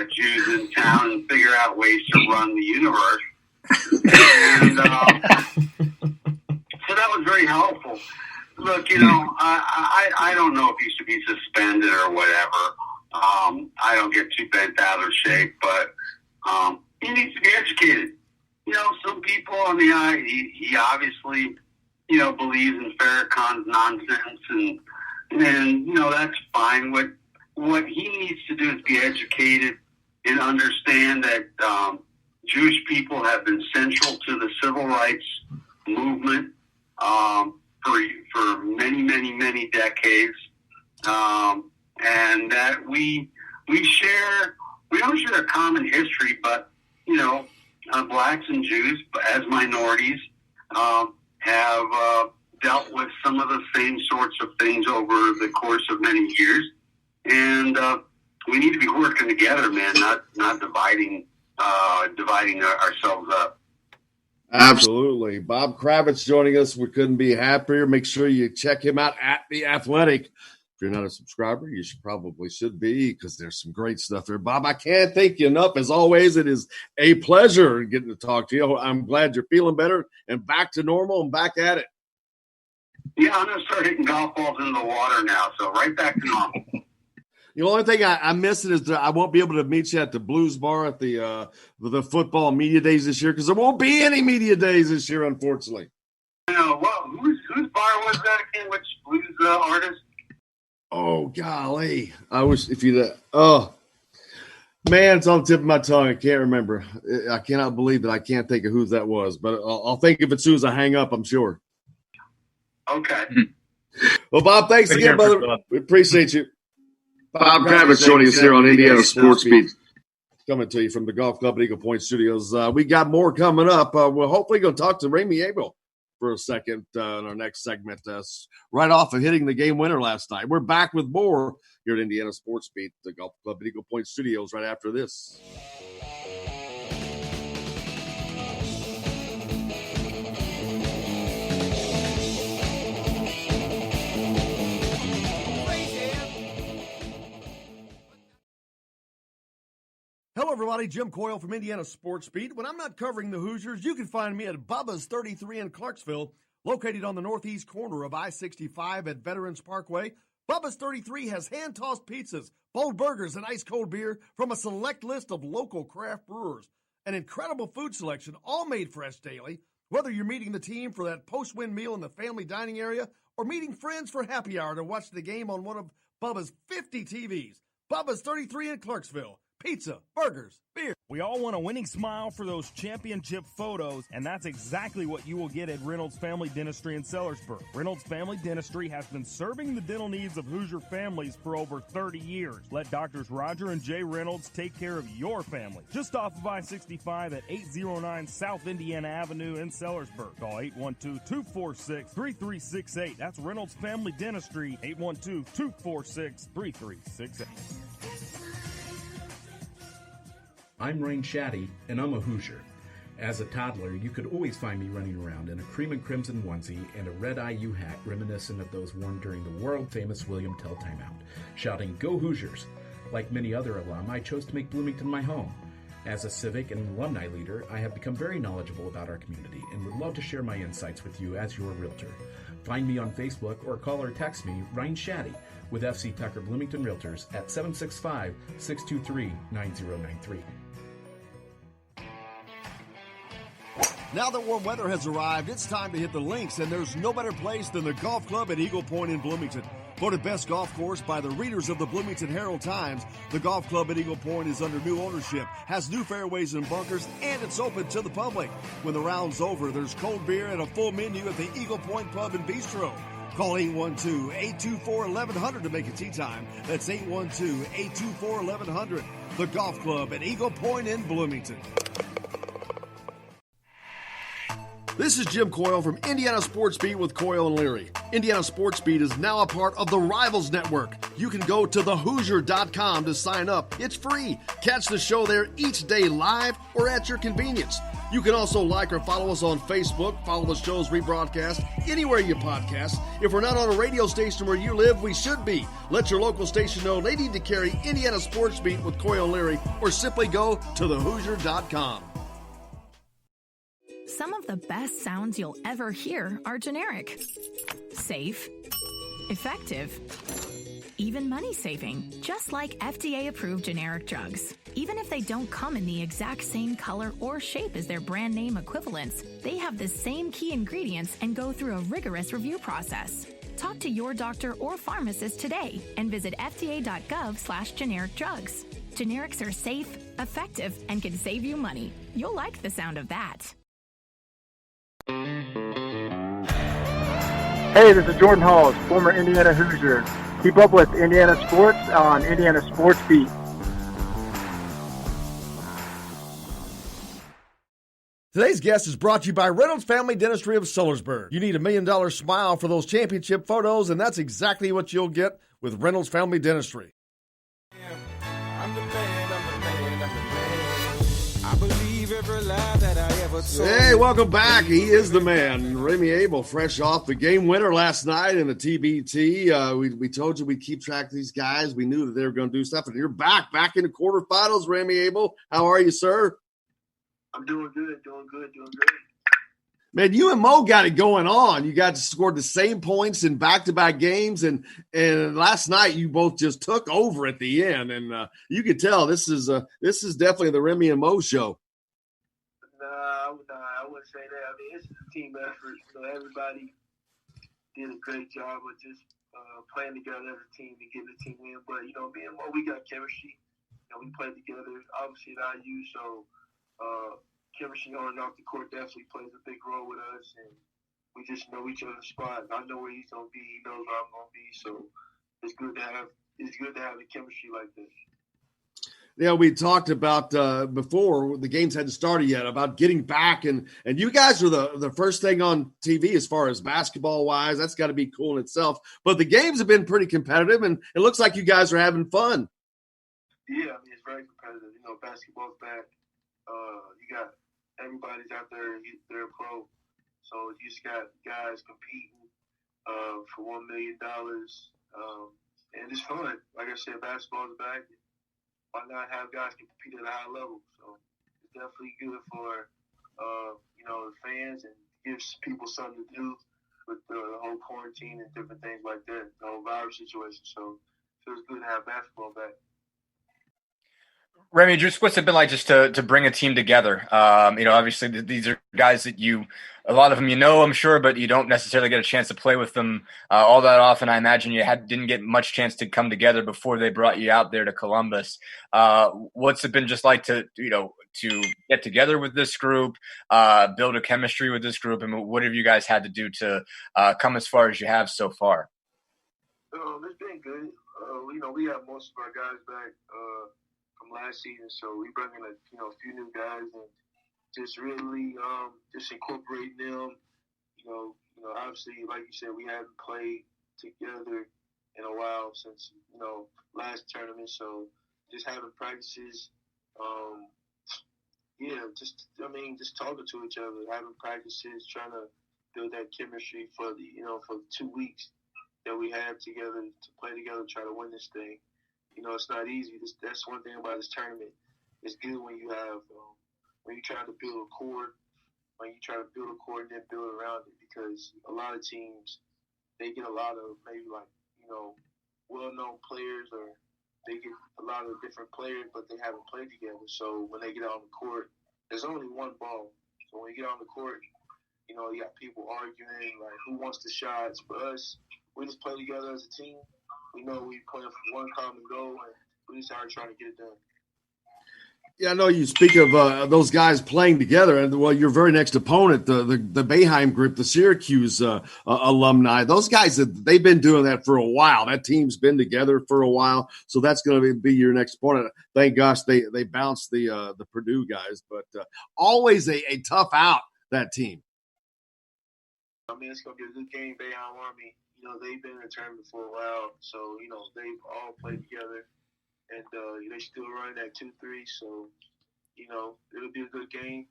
Jews in town and figure out ways to run the universe. And so that was very helpful. Look, I don't know if he should be suspended or whatever. I don't get too bent out of shape, but he needs to be educated. Some people, he obviously, believes in Farrakhan's nonsense, and that's fine. What he needs to do is be educated and understand that Jewish people have been central to the civil rights movement for many, many, many decades, and that we don't share a common history, but blacks and Jews as minorities have dealt with some of the same sorts of things over the course of many years, and we need to be working together, man, not dividing ourselves up. Absolutely. Bob Kravitz joining us. We couldn't be happier. Make sure you check him out at The Athletic. If you're not a subscriber, you should be, because there's some great stuff there. Bob, I can't thank you enough. As always, it is a pleasure getting to talk to you. I'm glad you're feeling better and back to normal and back at it. Yeah, I'm going to start hitting golf balls into the water now, so right back to normal. The only thing I miss it is that I won't be able to meet you at the Blues Bar at the football media days this year, because there won't be any media days this year, unfortunately. Well, whose bar was that again? Which blues artist? Oh, golly. I wish if you'd man, it's on the tip of my tongue. I can't remember. I cannot believe that I can't think of who that was, but I'll think of it as soon as I hang up, I'm sure. Okay. Well, Bob, thanks again, brother. We appreciate you. Bob Kravitz joining us here on Indiana Sports Beat. Coming to you from the Golf Club at Eagle Point Studios. We got more coming up. We're hopefully going to talk to Rami Abel for a second in our next segment, right off of hitting the game winner last night. We're back with more here at Indiana Sports Beat, the Golf Club at Eagle Point Studios, right after this. Hello, everybody. Jim Coyle from Indiana Sports Beat. When I'm not covering the Hoosiers, you can find me at Bubba's 33 in Clarksville, located on the northeast corner of I-65 at Veterans Parkway. Bubba's 33 has hand-tossed pizzas, bold burgers, and ice-cold beer from a select list of local craft brewers. An incredible food selection, all made fresh daily. Whether you're meeting the team for that post-win meal in the family dining area or meeting friends for happy hour to watch the game on one of Bubba's 50 TVs. Bubba's 33 in Clarksville. Pizza, burgers, beer. We all want a winning smile for those championship photos, and that's exactly what you will get at Reynolds Family Dentistry in Sellersburg. Reynolds Family Dentistry has been serving the dental needs of Hoosier families for over 30 years. Let Doctors Roger and Jay Reynolds take care of your family. Just off of I-65 at 809 South Indiana Avenue in Sellersburg. Call 812-246-3368. That's Reynolds Family Dentistry, 812-246-3368. I'm Rain Shaddy, and I'm a Hoosier. As a toddler, you could always find me running around in a cream and crimson onesie and a red IU hat reminiscent of those worn during the world-famous William Tell timeout, shouting, "Go Hoosiers!" Like many other alum, I chose to make Bloomington my home. As a civic and alumni leader, I have become very knowledgeable about our community and would love to share my insights with you as your realtor. Find me on Facebook or call or text me, Ryan Shaddy, with FC Tucker Bloomington Realtors at 765-623-9093. Now that warm weather has arrived, it's time to hit the links, and there's no better place than the Golf Club at Eagle Point in Bloomington. Voted best golf course by the readers of the Bloomington Herald-Times, the golf club at Eagle Point is under new ownership, has new fairways and bunkers, and it's open to the public. When the round's over, there's cold beer and a full menu at the Eagle Point Pub and Bistro. Call 812-824-1100 to make a tee time. That's 812-824-1100. The golf club at Eagle Point in Bloomington. This is Jim Coyle from Indiana Sports Beat with Coyle and Leary. Indiana Sports Beat is now a part of the Rivals Network. You can go to thehoosier.com to sign up. It's free. Catch the show there each day live or at your convenience. You can also like or follow us on Facebook, follow the show's rebroadcast anywhere you podcast. If we're not on a radio station where you live, we should be. Let your local station know they need to carry Indiana Sports Beat with Coyle and Leary, or simply go to thehoosier.com. Some of the best sounds you'll ever hear are generic, safe, effective, even money-saving, just like FDA-approved generic drugs. Even if they don't come in the exact same color or shape as their brand name equivalents, they have the same key ingredients and go through a rigorous review process. Talk to your doctor or pharmacist today and visit fda.gov/generic drugs. Generics are safe, effective, and can save you money. You'll like the sound of that. Hey, this is Jordan Halls, former Indiana Hoosier. Keep up with Indiana sports on Indiana Sports Beat. Today's guest is brought to you by Reynolds Family Dentistry of Sellersburg. You need $1 million smile for those championship photos, and that's exactly what you'll get with Reynolds Family Dentistry. I'm the man. I believe every lie that I ever told. Hey, welcome back. He is the man. Remy Abel, fresh off the game winner last night in the TBT. We told you we'd keep track of these guys. We knew that they were going to do stuff, and you're back in the quarterfinals, Remy Abel. How are you, sir? I'm doing good. Man, you and Mo got it going on. You guys scored the same points in back-to-back games, and last night you both just took over at the end, and you could tell this is definitely the Remy and Mo show. I wouldn't say that. I mean, it's a team effort, so everybody did a great job of just playing together as a team to get the team win. But me and Mo, we got chemistry. We played together, obviously at IU, so. Chemistry on and off the court definitely plays a big role with us, and we just know each other's spot. I know where he's gonna be, he knows where I'm gonna be, so it's good to have a chemistry like this. Yeah, we talked about before the games hadn't started yet about getting back, and you guys are the first thing on TV as far as basketball wise. That's got to be cool in itself. But the games have been pretty competitive, and it looks like you guys are having fun. Yeah, I mean, it's very competitive. Basketball's back. You got everybody's out there. They're a pro, so you just got guys competing for $1 million, and it's fun. Like I said, basketball's back. Why not have guys compete at a high level? So it's definitely good for the fans, and gives people something to do with the whole quarantine and different things like that, the whole virus situation. So it feels good to have basketball back. Remy, just what's it been like just to bring a team together? Obviously these are guys that a lot of them I'm sure, but you don't necessarily get a chance to play with them all that often. I imagine you didn't get much chance to come together before they brought you out there to Columbus. What's it been just like to get together with this group, build a chemistry with this group, and what have you guys had to do to come as far as you have so far? It's been good. We have most of our guys back from last season, so we bring in a few new guys and just really just incorporating them. Obviously, like you said, we haven't played together in a while since last tournament, so just having practices. Just talking to each other, having practices, trying to build that chemistry for the 2 weeks that we have together to play together, try to win this thing. It's not easy. That's one thing about this tournament. It's good when you have when you try to build a core, and then build around it, because a lot of teams, they get a lot of maybe well-known players, or they get a lot of different players, but they haven't played together. So when they get on the court, there's only one ball. So when you get on the court, you got people arguing, like, who wants the shots. For us, we just play together as a team. We know we playing for one common goal, and we just are trying to get it done. Yeah, I know you speak of those guys playing together, and well, your very next opponent, the Boeheim group, the Syracuse alumni. Those guys, they've been doing that for a while. That team's been together for a while, so that's going to be your next opponent. Thank gosh they bounced the Purdue guys, but always a tough out, that team. I mean, it's going to be a good game. Boeheim Army, they've been in the tournament for a while, so they've all played together. And they still running that 2-3, so it'll be a good game.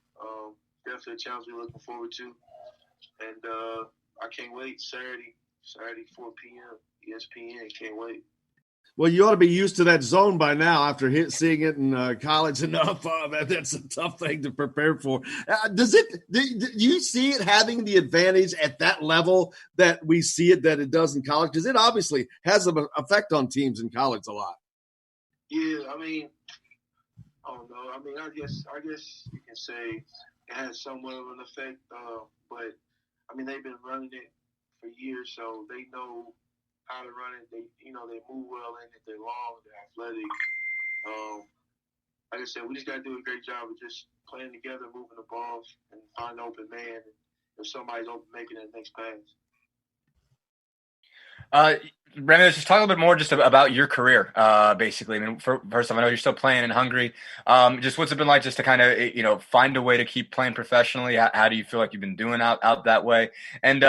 Definitely a challenge we're looking forward to, and I can't wait. Saturday 4 p.m. ESPN. Can't wait. Well, you ought to be used to that zone by now after seeing it in college enough. That's a tough thing to prepare for. Do you see it having the advantage at that level that we see it that it does in college? Because it obviously has an effect on teams in college a lot. Yeah, I mean, I don't know. I mean, I guess you can say it has somewhat of an effect, but I mean, they've been running it for years, so they know how to run it. They move well in it. They're long, they're athletic. Like I said, we just got to do a great job of just playing together, moving the ball, and find an open man. If somebody's open, making that next pass. Brandon, let's just talk a little bit more just about your career, basically. I mean, first off, I know you're still playing in Hungary. Just what's it been like just to kind of, find a way to keep playing professionally? How do you feel like you've been doing out that way? And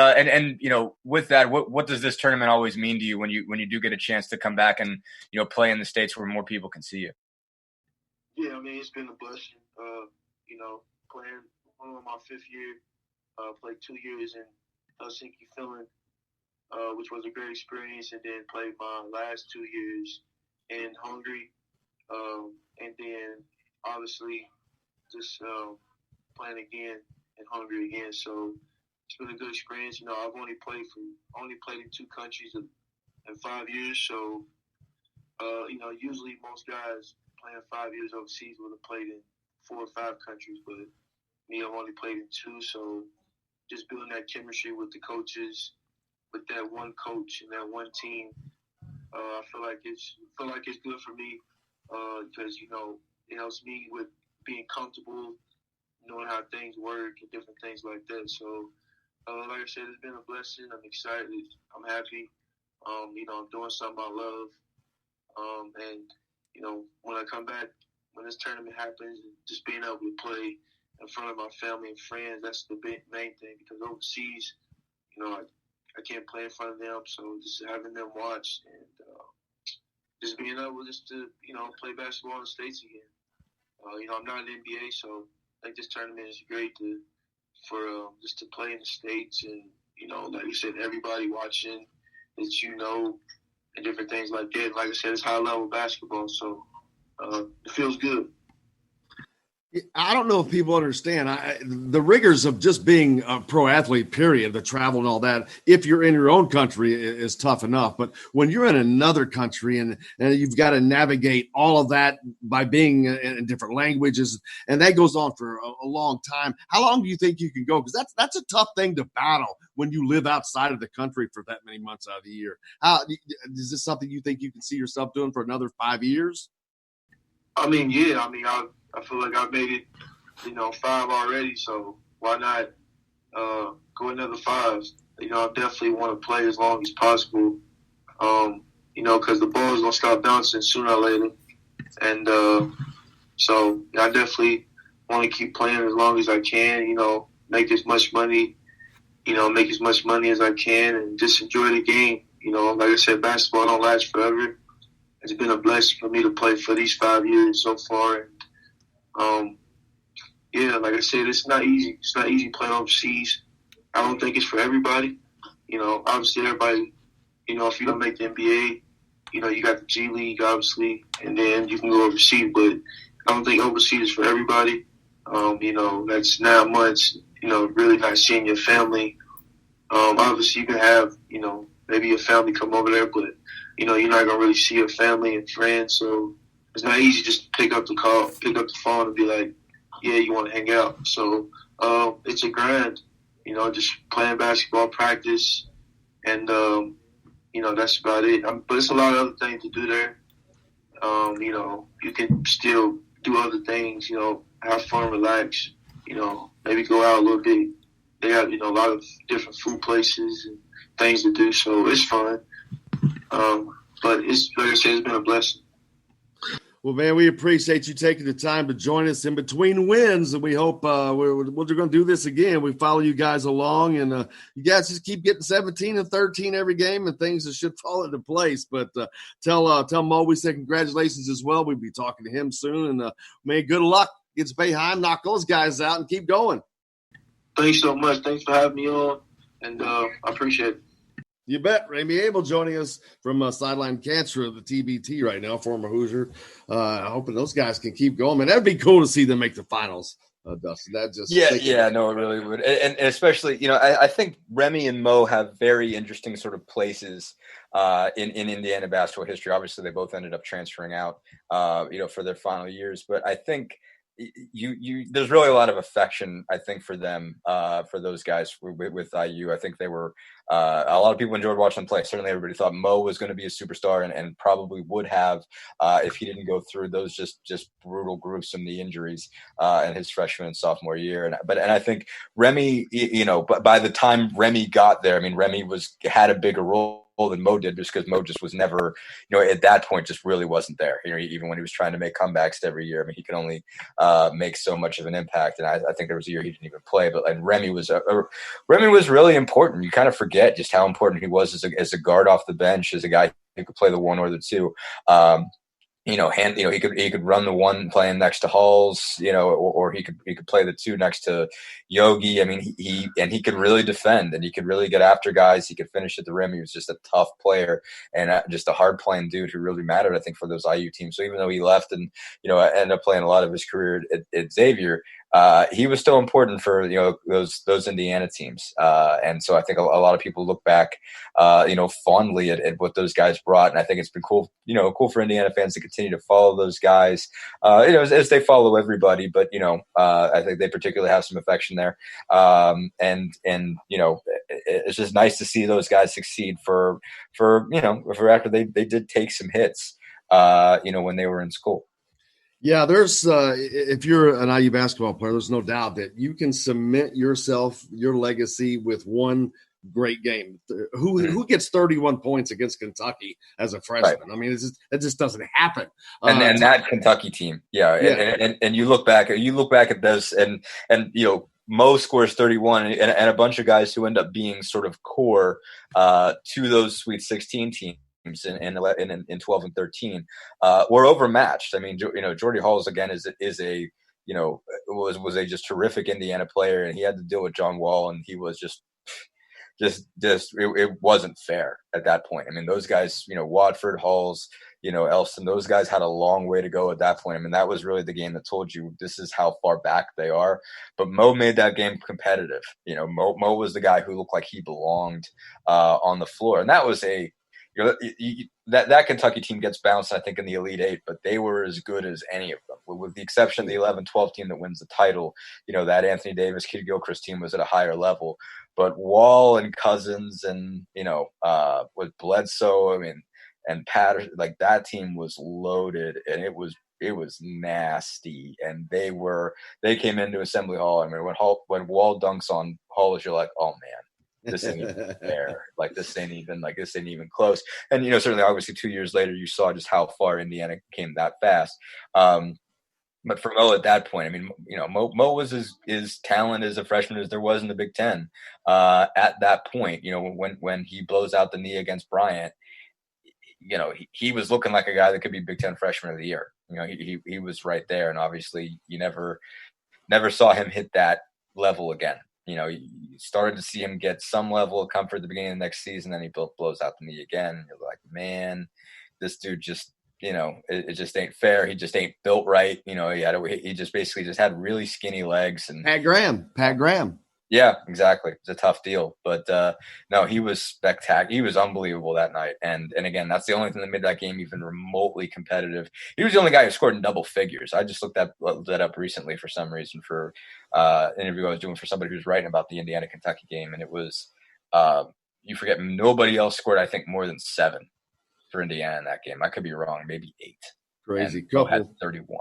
with that, what does this tournament always mean to you when you do get a chance to come back and, play in the States where more people can see you? Yeah, I mean, it's been a blessing, playing my 5th year, played 2 years in Helsinki, Finland. Which was a great experience, and then played my last 2 years in Hungary, and then obviously just playing again in Hungary again. So it's been a good experience. I've only played in 2 countries in 5 years. So usually most guys playing 5 years overseas would have played in 4 or 5 countries, but me, I've only played in 2. So just building that chemistry with the coaches. With that one coach and that one team, I feel like it's good for me because it helps me with being comfortable, knowing how things work and different things like that. So, like I said, it's been a blessing. I'm excited. I'm happy. I'm doing something I love. And when I come back, when this tournament happens, just being able to play in front of my family and friends, that's the main thing. Because overseas, I can't play in front of them, so just having them watch and just being able just to, play basketball in the States again. I'm not in the NBA, so I think this tournament is great for just to play in the States and, like you said, everybody watching that and different things like that. Like I said, it's high-level basketball, so it feels good. I don't know if people understand the rigors of just being a pro athlete, period, the travel and all that. If you're in your own country is tough enough, but when you're in another country and you've got to navigate all of that by being in different languages, and that goes on for a long time. How long do you think you can go? Because that's a tough thing to battle when you live outside of the country for that many months out of the year. Is this something you think you can see yourself doing for another 5 years? I mean, yeah. I feel like I've made it, 5 already, so why not go another 5? I definitely want to play as long as possible, because the ball is going to stop bouncing sooner or later. And so I definitely want to keep playing as long as I can, make as much money as I can and just enjoy the game. Like I said, basketball don't last forever. It's been a blessing for me to play for these 5 years so far. Yeah, like I said, it's not easy. It's not easy playing overseas. I don't think it's for everybody. Obviously everybody, if you don't make the NBA, you got the G League, obviously, and then you can go overseas. But I don't think overseas is for everybody. That's 9 months, really not seeing your family. Obviously you can have, maybe your family come over there, but, you're not going to really see your family and friends. So it's not easy just to pick up the phone and be like, yeah, you want to hang out. So it's a grind, just playing basketball, practice, and that's about it. But it's a lot of other things to do there. You can still do other things, have fun, relax, maybe go out a little bit. They got, a lot of different food places and things to do, so it's fun. But it's, like I said, it's been a blessing. Well, man, we appreciate you taking the time to join us in between wins, and we hope we're going to do this again. We follow you guys along, and you guys just keep getting 17 and 13 every game, and things should fall into place. But tell Mo we say congratulations as well. We'll be talking to him soon, and man, good luck against Boeheim. Knock those guys out and keep going. Thanks so much. Thanks for having me on, and I appreciate it. You bet. Ramey Abel joining us from Sideline Cancer of the TBT right now, former Hoosier. Hoping those guys can keep going. Man, that'd be cool to see them make the finals, Dustin. That just no, it really would. And especially, I think Remy and Mo have very interesting sort of places in Indiana basketball history. Obviously, they both ended up transferring out, for their final years. But I think there's really a lot of affection, I think, for them, for those guys with IU. I think they were a lot of people enjoyed watching them play. Certainly everybody thought Mo was going to be a superstar and probably would have if he didn't go through those just brutal gruesome knee injuries in his freshman and sophomore year. And I think Remy, by the time Remy got there, I mean, Remy had a bigger role than Mo did, just because Mo just was never, at that point just really wasn't there. Even when he was trying to make comebacks every year, I mean, he could only make so much of an impact. And I think there was a year he didn't even play. But Remy was really important. You kind of forget just how important he was as a guard off the bench, as a guy who could play the one or the two. He could run the one playing next to Halls, or he could play the two next to Yogi. I mean, he could really defend, and he could really get after guys. He could finish at the rim. He was just a tough player and just a hard playing dude who really mattered, I think, for those IU teams. So even though he left and, ended up playing a lot of his career at Xavier, he was still important for, those Indiana teams. And so I think a lot of people look back, fondly at what those guys brought. And I think it's been cool for Indiana fans to continue to follow those guys, as they follow everybody. But, I think they particularly have some affection there. And it's just nice to see those guys succeed for after they did take some hits, when they were in school. Yeah, there's if you're an IU basketball player, there's no doubt that you can cement your legacy with one great game. Who gets 31 points against Kentucky as a freshman? Right. I mean, it just doesn't happen. And that Kentucky team, and you look back at this, and Mo scores 31, and a bunch of guys who end up being sort of core to those Sweet 16 teams. In 12 and 13 were overmatched. I mean, Jordy Halls again was a just terrific Indiana player, and he had to deal with John Wall, and he was just it wasn't fair at that point. I mean, those guys, Watford, Halls, Elston, those guys had a long way to go at that point. I mean, that was really the game that told you this is how far back they are. But Mo made that game competitive. Mo was the guy who looked like he belonged on the floor, and that was that Kentucky team gets bounced, I think, in the Elite Eight, but they were as good as any of them, with the exception of the 11-12 team that wins the title. That Anthony Davis, Kid Gilchrist team was at a higher level, but Wall and Cousins and with Bledsoe, and Patterson, like that team was loaded, and it was nasty, and they came into Assembly Hall. I mean, when Wall dunks on Hall, you're like, oh man. This ain't even fair. This ain't even close. And, certainly, obviously, 2 years later, you saw just how far Indiana came that fast. But for Mo at that point, I mean, Mo was as talented as a freshman as there was in the Big Ten at that point. When he blows out the knee against Bryant, he was looking like a guy that could be Big Ten Freshman of the Year. He was right there, and obviously, you never saw him hit that level again. You started to see him get some level of comfort at the beginning of the next season, then he blows out the knee again. You're like, man, this dude just, it just ain't fair. He just ain't built right. He just basically just had really skinny legs. And Pat Graham. Yeah, exactly. It's a tough deal. But no, he was spectacular. He was unbelievable that night. And again, that's the only thing that made that game even remotely competitive. He was the only guy who scored in double figures. I just looked that up recently for some reason for an interview I was doing for somebody who's writing about the Indiana-Kentucky game. And it was you forget nobody else scored, I think, more than 7 for Indiana in that game. I could be wrong, maybe 8. Crazy. Couple had 31.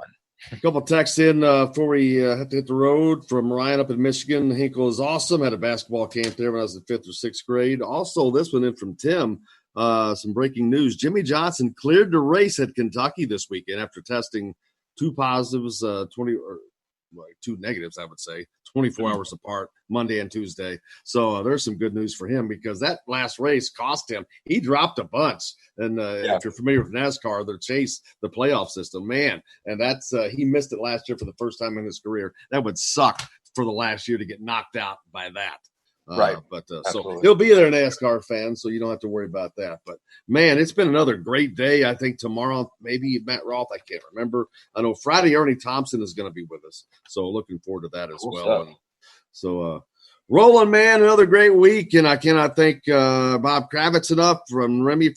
A couple texts in before we have to hit the road from Ryan up in Michigan. Hinkle is awesome. Had a basketball camp there when I was in 5th or 6th grade. Also, this one in from Tim. Some breaking news. Jimmy Johnson cleared to race at Kentucky this weekend after testing 2 positives, 2 negatives, I would say, 24 hours apart, Monday and Tuesday. So there's some good news for him because that last race cost him. He dropped a bunch. And if you're familiar with NASCAR, the chase, the playoff system, man, and that's he missed it last year for the first time in his career. That would suck for the last year to get knocked out by that. Right. But so he'll be there, NASCAR fan, so you don't have to worry about that. But, man, it's been another great day. I think tomorrow, maybe Matt Roth, I can't remember. I know Friday, Ernie Thompson is going to be with us. So looking forward to that as well. And so, rolling, man, another great week. And I cannot thank Bob Kravitz enough from Remy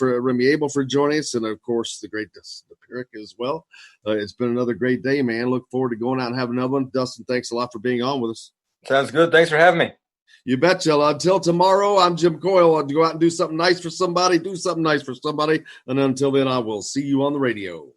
Abel for joining us. And, of course, the great Dustin Pierick as well. It's been another great day, man. Look forward to going out and having another one. Dustin, thanks a lot for being on with us. Sounds good. Thanks for having me. You betcha. Until tomorrow, I'm Jim Coyle. I'll go out and do something nice for somebody. Do something nice for somebody. And until then, I will see you on the radio.